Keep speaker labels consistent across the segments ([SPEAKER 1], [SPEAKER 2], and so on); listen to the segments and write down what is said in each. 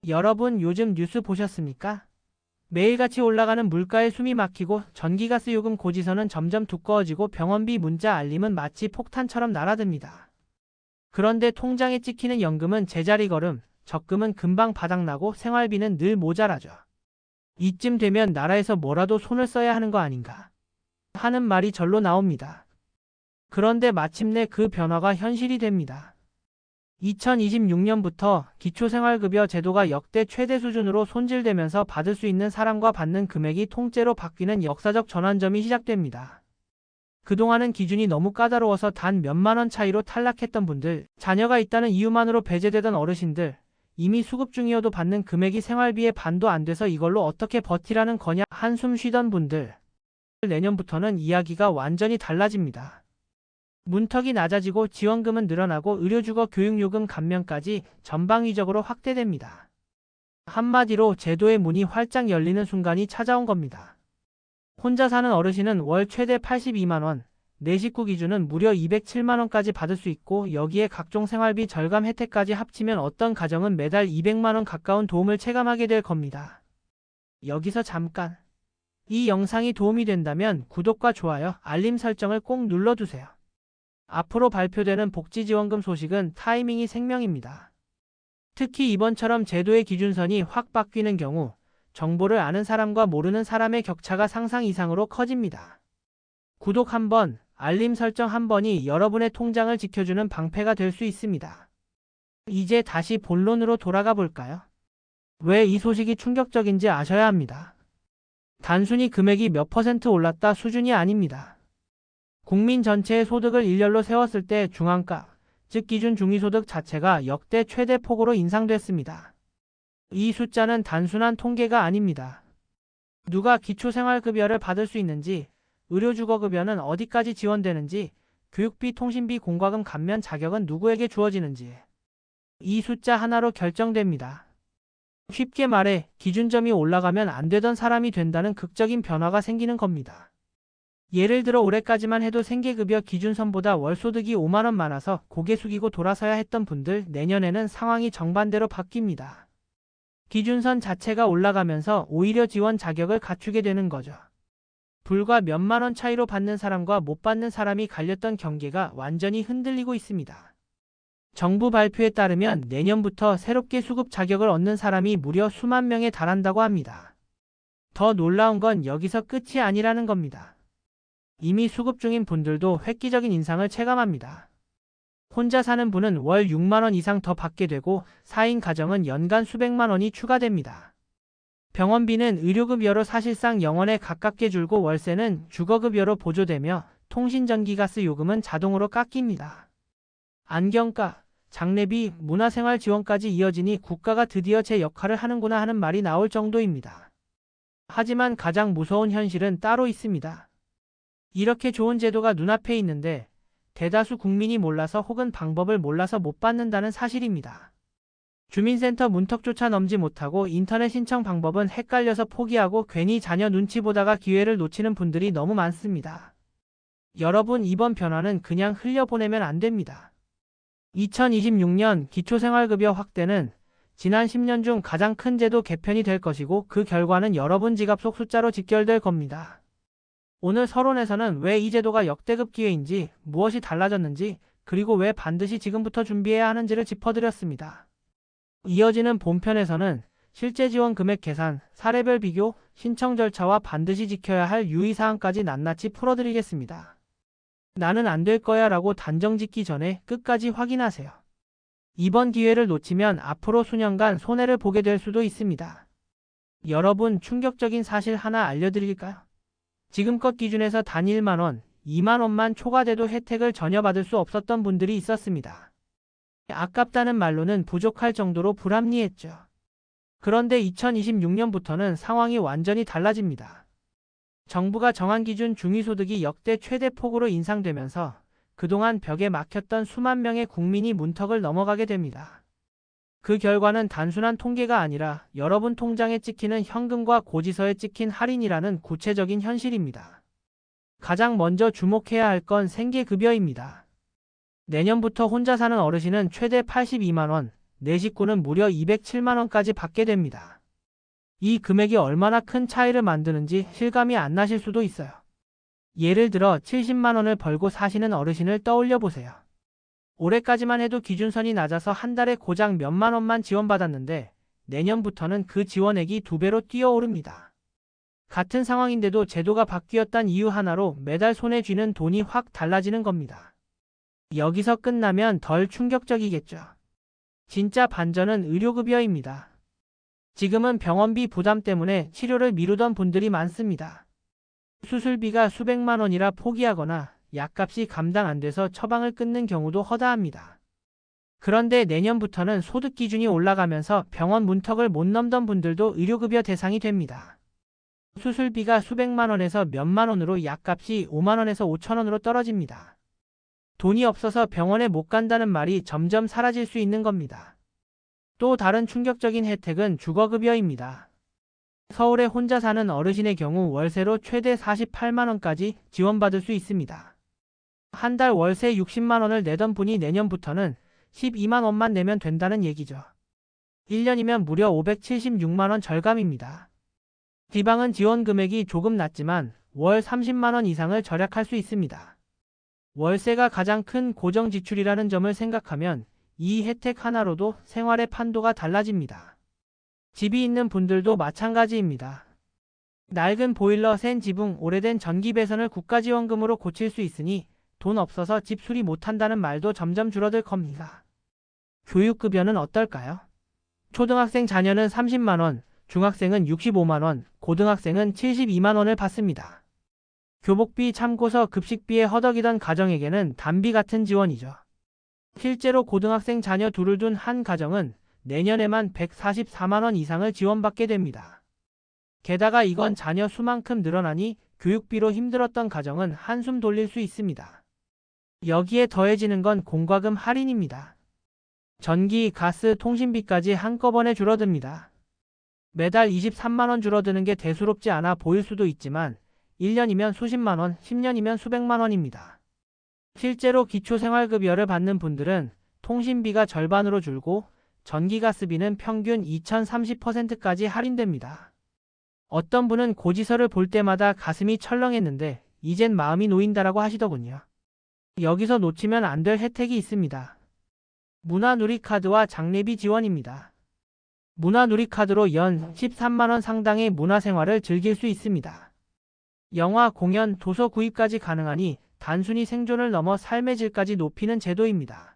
[SPEAKER 1] 여러분 요즘 뉴스 보셨습니까? 매일같이 올라가는 물가에 숨이 막히고 전기가스 요금 고지서는 점점 두꺼워지고 병원비 문자 알림은 마치 폭탄처럼 날아듭니다. 그런데 통장에 찍히는 연금은 제자리 걸음, 적금은 금방 바닥나고 생활비는 늘 모자라죠. 이쯤 되면 나라에서 뭐라도 손을 써야 하는 거 아닌가 하는 말이 절로 나옵니다. 그런데 마침내 그 변화가 현실이 됩니다. 2026년부터 기초생활급여 제도가 역대 최대 수준으로 손질되면서 받을 수 있는 사람과 받는 금액이 통째로 바뀌는 역사적 전환점이 시작됩니다. 그동안은 기준이 너무 까다로워서 단 몇만 원 차이로 탈락했던 분들, 자녀가 있다는 이유만으로 배제되던 어르신들, 이미 수급 중이어도 받는 금액이 생활비의 반도 안 돼서 이걸로 어떻게 버티라는 거냐 한숨 쉬던 분들, 내년부터는 이야기가 완전히 달라집니다. 문턱이 낮아지고 지원금은 늘어나고 의료주거 교육요금 감면까지 전방위적으로 확대됩니다. 한마디로 제도의 문이 활짝 열리는 순간이 찾아온 겁니다. 혼자 사는 어르신은 월 최대 82만 원, 내 식구 기준은 무려 207만 원까지 받을 수 있고 여기에 각종 생활비 절감 혜택까지 합치면 어떤 가정은 매달 200만 원 가까운 도움을 체감하게 될 겁니다. 여기서 잠깐. 이 영상이 도움이 된다면 구독과 좋아요, 알림 설정을 꼭 눌러두세요. 앞으로 발표되는 복지지원금 소식은 타이밍이 생명입니다. 특히 이번처럼 제도의 기준선이 확 바뀌는 경우 정보를 아는 사람과 모르는 사람의 격차가 상상 이상으로 커집니다. 구독 한 번, 알림 설정 한 번이 여러분의 통장을 지켜주는 방패가 될 수 있습니다. 이제 다시 본론으로 돌아가 볼까요? 왜 이 소식이 충격적인지 아셔야 합니다. 단순히 금액이 몇 퍼센트 올랐다 수준이 아닙니다. 국민 전체의 소득을 일렬로 세웠을 때 중앙가, 즉 기준 중위소득 자체가 역대 최대 폭으로 인상됐습니다. 이 숫자는 단순한 통계가 아닙니다. 누가 기초생활급여를 받을 수 있는지, 의료주거급여는 어디까지 지원되는지, 교육비 통신비 공과금 감면 자격은 누구에게 주어지는지 이 숫자 하나로 결정됩니다. 쉽게 말해 기준점이 올라가면 안 되던 사람이 된다는 극적인 변화가 생기는 겁니다. 예를 들어 올해까지만 해도 생계급여 기준선보다 월소득이 5만 원 많아서 고개 숙이고 돌아서야 했던 분들 내년에는 상황이 정반대로 바뀝니다. 기준선 자체가 올라가면서 오히려 지원 자격을 갖추게 되는 거죠. 불과 몇만 원 차이로 받는 사람과 못 받는 사람이 갈렸던 경계가 완전히 흔들리고 있습니다. 정부 발표에 따르면 내년부터 새롭게 수급 자격을 얻는 사람이 무려 수만 명에 달한다고 합니다. 더 놀라운 건 여기서 끝이 아니라는 겁니다. 이미 수급 중인 분들도 획기적인 인상을 체감합니다. 혼자 사는 분은 월 6만 원 이상 더 받게 되고 4인 가정은 연간 수백만 원이 추가됩니다. 병원비는 의료급여로 사실상 0원에 가깝게 줄고 월세는 주거급여로 보조되며 통신전기가스 요금은 자동으로 깎입니다. 안경가, 장례비, 문화생활지원까지 이어지니 국가가 드디어 제 역할을 하는구나 하는 말이 나올 정도입니다. 하지만 가장 무서운 현실은 따로 있습니다. 이렇게 좋은 제도가 눈앞에 있는데 대다수 국민이 몰라서 혹은 방법을 몰라서 못 받는다는 사실입니다. 주민센터 문턱조차 넘지 못하고 인터넷 신청 방법은 헷갈려서 포기하고 괜히 자녀 눈치 보다가 기회를 놓치는 분들이 너무 많습니다. 여러분, 이번 변화는 그냥 흘려보내면 안 됩니다. 2026년 기초생활급여 확대는 지난 10년 중 가장 큰 제도 개편이 될 것이고 그 결과는 여러분 지갑 속 숫자로 직결될 겁니다. 오늘 서론에서는 왜 이 제도가 역대급 기회인지, 무엇이 달라졌는지, 그리고 왜 반드시 지금부터 준비해야 하는지를 짚어드렸습니다. 이어지는 본편에서는 실제 지원 금액 계산, 사례별 비교, 신청 절차와 반드시 지켜야 할 유의사항까지 낱낱이 풀어드리겠습니다. 나는 안 될 거야 라고 단정 짓기 전에 끝까지 확인하세요. 이번 기회를 놓치면 앞으로 수년간 손해를 보게 될 수도 있습니다. 여러분, 충격적인 사실 하나 알려드릴까요? 지금껏 기준에서 단 1만 원, 2만 원만 초과돼도 혜택을 전혀 받을 수 없었던 분들이 있었습니다. 아깝다는 말로는 부족할 정도로 불합리했죠. 그런데 2026년부터는 상황이 완전히 달라집니다. 정부가 정한 기준 중위소득이 역대 최대 폭으로 인상되면서 그동안 벽에 막혔던 수만 명의 국민이 문턱을 넘어가게 됩니다. 그 결과는 단순한 통계가 아니라 여러분 통장에 찍히는 현금과 고지서에 찍힌 할인이라는 구체적인 현실입니다. 가장 먼저 주목해야 할 건 생계급여입니다. 내년부터 혼자 사는 어르신은 최대 82만 원, 내 식구는 무려 207만 원까지 받게 됩니다. 이 금액이 얼마나 큰 차이를 만드는지 실감이 안 나실 수도 있어요. 예를 들어 70만 원을 벌고 사시는 어르신을 떠올려 보세요. 올해까지만 해도 기준선이 낮아서 한 달에 고작 몇만 원만 지원받았는데 내년부터는 그 지원액이 2배로 뛰어오릅니다. 같은 상황인데도 제도가 바뀌었단 이유 하나로 매달 손에 쥐는 돈이 확 달라지는 겁니다. 여기서 끝나면 덜 충격적이겠죠. 진짜 반전은 의료급여입니다. 지금은 병원비 부담 때문에 치료를 미루던 분들이 많습니다. 수술비가 수백만 원이라 포기하거나 약값이 감당 안 돼서 처방을 끊는 경우도 허다합니다. 그런데 내년부터는 소득 기준이 올라가면서 병원 문턱을 못 넘던 분들도 의료급여 대상이 됩니다. 수술비가 수백만 원에서 몇만 원으로 약값이 5만 원에서 5천 원으로 떨어집니다. 돈이 없어서 병원에 못 간다는 말이 점점 사라질 수 있는 겁니다. 또 다른 충격적인 혜택은 주거급여입니다. 서울에 혼자 사는 어르신의 경우 월세로 최대 48만 원까지 지원받을 수 있습니다. 한 달 월세 60만 원을 내던 분이 내년부터는 12만 원만 내면 된다는 얘기죠. 1년이면 무려 576만 원 절감입니다. 지방은 지원 금액이 조금 낮지만 월 30만 원 이상을 절약할 수 있습니다. 월세가 가장 큰 고정 지출이라는 점을 생각하면 이 혜택 하나로도 생활의 판도가 달라집니다. 집이 있는 분들도 마찬가지입니다. 낡은 보일러, 센 지붕, 오래된 전기 배선을 국가지원금으로 고칠 수 있으니 돈 없어서 집 수리 못한다는 말도 점점 줄어들 겁니다. 교육급여는 어떨까요? 초등학생 자녀는 30만 원, 중학생은 65만 원, 고등학생은 72만 원을 받습니다. 교복비, 참고서, 급식비에 허덕이던 가정에게는 단비 같은 지원이죠. 실제로 고등학생 자녀 둘을 둔 한 가정은 내년에만 144만 원 이상을 지원받게 됩니다. 게다가 이건 자녀 수만큼 늘어나니 교육비로 힘들었던 가정은 한숨 돌릴 수 있습니다. 여기에 더해지는 건 공과금 할인입니다. 전기, 가스, 통신비까지 한꺼번에 줄어듭니다. 매달 23만 원 줄어드는 게 대수롭지 않아 보일 수도 있지만 1년이면 수십만 원, 10년이면 수백만 원입니다. 실제로 기초생활급여를 받는 분들은 통신비가 절반으로 줄고 전기가스비는 평균 2030%까지 할인됩니다. 어떤 분은 고지서를 볼 때마다 가슴이 철렁했는데 이젠 마음이 놓인다라고 하시더군요. 여기서 놓치면 안 될 혜택이 있습니다. 문화누리카드와 장례비 지원입니다. 문화누리카드로 연 13만 원 상당의 문화생활을 즐길 수 있습니다. 영화, 공연, 도서 구입까지 가능하니 단순히 생존을 넘어 삶의 질까지 높이는 제도입니다.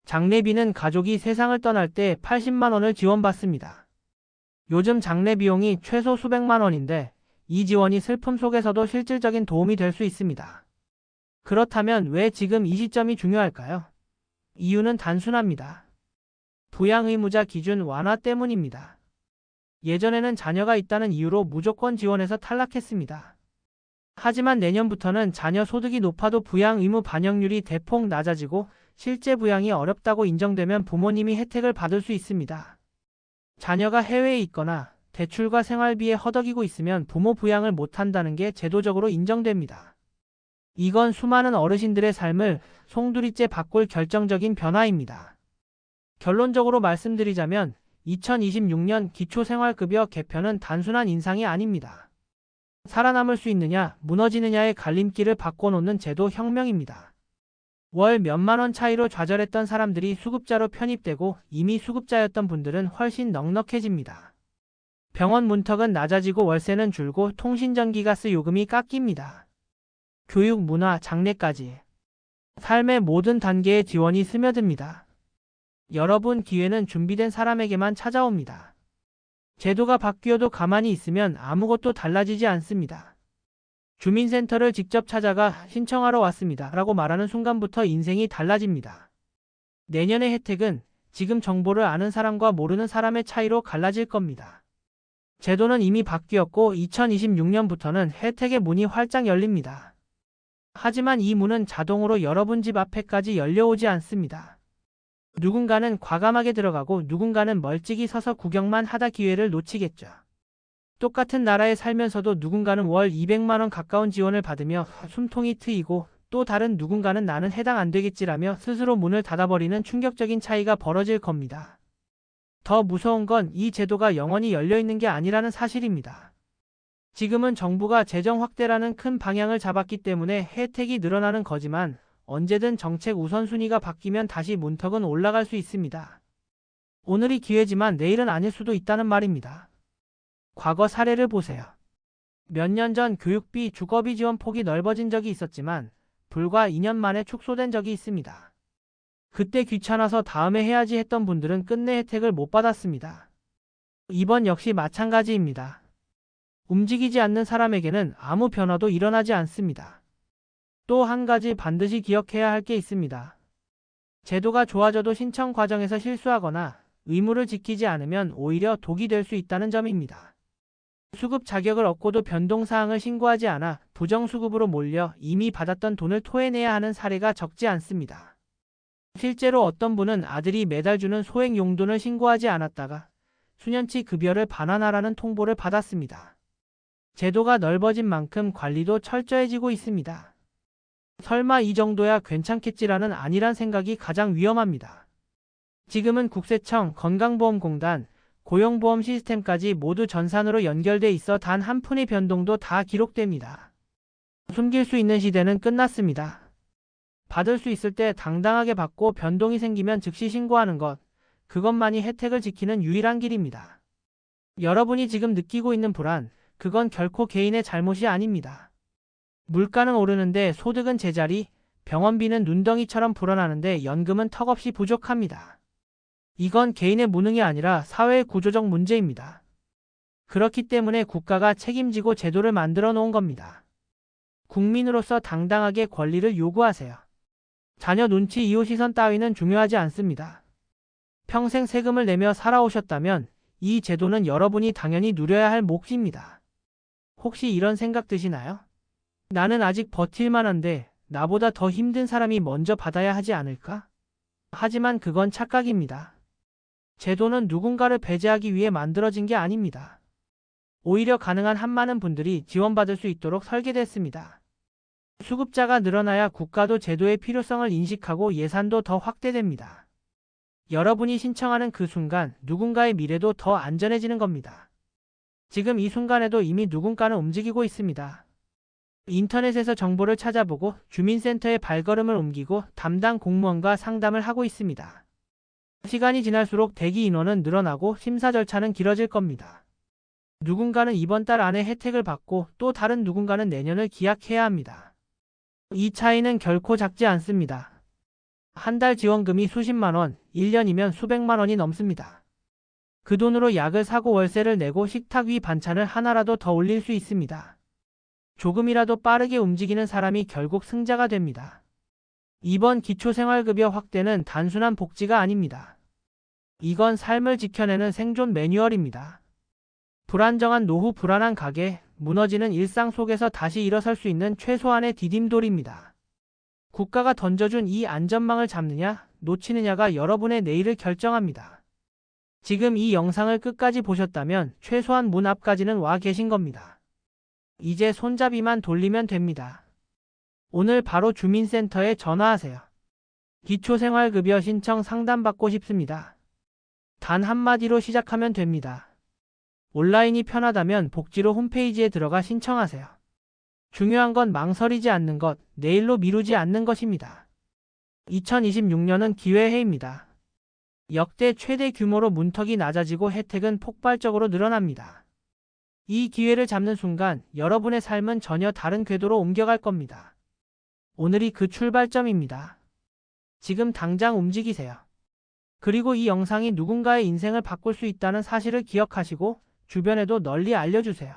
[SPEAKER 1] 장례비는 가족이 세상을 떠날 때 80만 원을 지원받습니다. 요즘 장례 비용이 최소 수백만 원인데 이 지원이 슬픔 속에서도 실질적인 도움이 될 수 있습니다. 그렇다면 왜 지금 이 시점이 중요할까요? 이유는 단순합니다. 부양 의무자 기준 완화 때문입니다. 예전에는 자녀가 있다는 이유로 무조건 지원해서 탈락했습니다. 하지만 내년부터는 자녀 소득이 높아도 부양 의무 반영률이 대폭 낮아지고 실제 부양이 어렵다고 인정되면 부모님이 혜택을 받을 수 있습니다. 자녀가 해외에 있거나 대출과 생활비에 허덕이고 있으면 부모 부양을 못한다는 게 제도적으로 인정됩니다. 이건 수많은 어르신들의 삶을 송두리째 바꿀 결정적인 변화입니다. 결론적으로 말씀드리자면 2026년 기초생활급여 개편은 단순한 인상이 아닙니다. 살아남을 수 있느냐, 무너지느냐의 갈림길을 바꿔놓는 제도 혁명입니다. 월 몇만 원 차이로 좌절했던 사람들이 수급자로 편입되고 이미 수급자였던 분들은 훨씬 넉넉해집니다. 병원 문턱은 낮아지고 월세는 줄고 통신, 전기, 가스 요금이 깎입니다. 교육, 문화, 장례까지 삶의 모든 단계의 지원이 스며듭니다. 여러분, 기회는 준비된 사람에게만 찾아옵니다. 제도가 바뀌어도 가만히 있으면 아무것도 달라지지 않습니다. 주민센터를 직접 찾아가 신청하러 왔습니다 라고 말하는 순간부터 인생이 달라집니다. 내년의 혜택은 지금 정보를 아는 사람과 모르는 사람의 차이로 갈라질 겁니다. 제도는 이미 바뀌었고 2026년부터는 혜택의 문이 활짝 열립니다. 하지만 이 문은 자동으로 여러분 집 앞에까지 열려오지 않습니다. 누군가는 과감하게 들어가고 누군가는 멀찍이 서서 구경만 하다 기회를 놓치겠죠. 똑같은 나라에 살면서도 누군가는 월 200만 원 가까운 지원을 받으며 숨통이 트이고 또 다른 누군가는 나는 해당 안 되겠지라며 스스로 문을 닫아버리는 충격적인 차이가 벌어질 겁니다. 더 무서운 건 이 제도가 영원히 열려 있는 게 아니라는 사실입니다. 지금은 정부가 재정 확대라는 큰 방향을 잡았기 때문에 혜택이 늘어나는 거지만 언제든 정책 우선순위가 바뀌면 다시 문턱은 올라갈 수 있습니다. 오늘이 기회지만 내일은 아닐 수도 있다는 말입니다. 과거 사례를 보세요. 몇 년 전 교육비, 주거비 지원 폭이 넓어진 적이 있었지만 불과 2년 만에 축소된 적이 있습니다. 그때 귀찮아서 다음에 해야지 했던 분들은 끝내 혜택을 못 받았습니다. 이번 역시 마찬가지입니다. 움직이지 않는 사람에게는 아무 변화도 일어나지 않습니다. 또 한 가지 반드시 기억해야 할 게 있습니다. 제도가 좋아져도 신청 과정에서 실수하거나 의무를 지키지 않으면 오히려 독이 될 수 있다는 점입니다. 수급 자격을 얻고도 변동사항을 신고하지 않아 부정수급으로 몰려 이미 받았던 돈을 토해내야 하는 사례가 적지 않습니다. 실제로 어떤 분은 아들이 매달 주는 소액 용돈을 신고하지 않았다가 수년치 급여를 반환하라는 통보를 받았습니다. 제도가 넓어진 만큼 관리도 철저해지고 있습니다. 설마 이 정도야 괜찮겠지라는 아니란 생각이 가장 위험합니다. 지금은 국세청, 건강보험공단, 고용보험 시스템까지 모두 전산으로 연결돼 있어 단 한 푼의 변동도 다 기록됩니다. 숨길 수 있는 시대는 끝났습니다. 받을 수 있을 때 당당하게 받고 변동이 생기면 즉시 신고하는 것, 그것만이 혜택을 지키는 유일한 길입니다. 여러분이 지금 느끼고 있는 불안, 그건 결코 개인의 잘못이 아닙니다. 물가는 오르는데 소득은 제자리, 병원비는 눈덩이처럼 불어나는데 연금은 턱없이 부족합니다. 이건 개인의 무능이 아니라 사회의 구조적 문제입니다. 그렇기 때문에 국가가 책임지고 제도를 만들어 놓은 겁니다. 국민으로서 당당하게 권리를 요구하세요. 자녀 눈치 이후 시선 따위는 중요하지 않습니다. 평생 세금을 내며 살아오셨다면 이 제도는 여러분이 당연히 누려야 할 몫입니다. 혹시 이런 생각 드시나요? 나는 아직 버틸만한데 나보다 더 힘든 사람이 먼저 받아야 하지 않을까? 하지만 그건 착각입니다. 제도는 누군가를 배제하기 위해 만들어진 게 아닙니다. 오히려 가능한 한 많은 분들이 지원받을 수 있도록 설계됐습니다. 수급자가 늘어나야 국가도 제도의 필요성을 인식하고 예산도 더 확대됩니다. 여러분이 신청하는 그 순간 누군가의 미래도 더 안전해지는 겁니다. 지금 이 순간에도 이미 누군가는 움직이고 있습니다. 인터넷에서 정보를 찾아보고 주민센터에 발걸음을 옮기고 담당 공무원과 상담을 하고 있습니다. 시간이 지날수록 대기 인원은 늘어나고 심사 절차는 길어질 겁니다. 누군가는 이번 달 안에 혜택을 받고 또 다른 누군가는 내년을 기약해야 합니다. 이 차이는 결코 작지 않습니다. 한 달 지원금이 수십만 원, 1년이면 수백만 원이 넘습니다. 그 돈으로 약을 사고 월세를 내고 식탁 위 반찬을 하나라도 더 올릴 수 있습니다. 조금이라도 빠르게 움직이는 사람이 결국 승자가 됩니다. 이번 기초생활급여 확대는 단순한 복지가 아닙니다. 이건 삶을 지켜내는 생존 매뉴얼입니다. 불안정한 노후, 불안한 가게, 무너지는 일상 속에서 다시 일어설 수 있는 최소한의 디딤돌입니다. 국가가 던져준 이 안전망을 잡느냐, 놓치느냐가 여러분의 내일을 결정합니다. 지금 이 영상을 끝까지 보셨다면 최소한 문 앞까지는 와 계신 겁니다. 이제 손잡이만 돌리면 됩니다. 오늘 바로 주민센터에 전화하세요. 기초생활급여 신청 상담받고 싶습니다. 단 한마디로 시작하면 됩니다. 온라인이 편하다면 복지로 홈페이지에 들어가 신청하세요. 중요한 건 망설이지 않는 것, 내일로 미루지 않는 것입니다. 2026년은 기회의 해입니다. 역대 최대 규모로 문턱이 낮아지고 혜택은 폭발적으로 늘어납니다. 이 기회를 잡는 순간 여러분의 삶은 전혀 다른 궤도로 옮겨갈 겁니다. 오늘이 그 출발점입니다. 지금 당장 움직이세요. 그리고 이 영상이 누군가의 인생을 바꿀 수 있다는 사실을 기억하시고 주변에도 널리 알려주세요.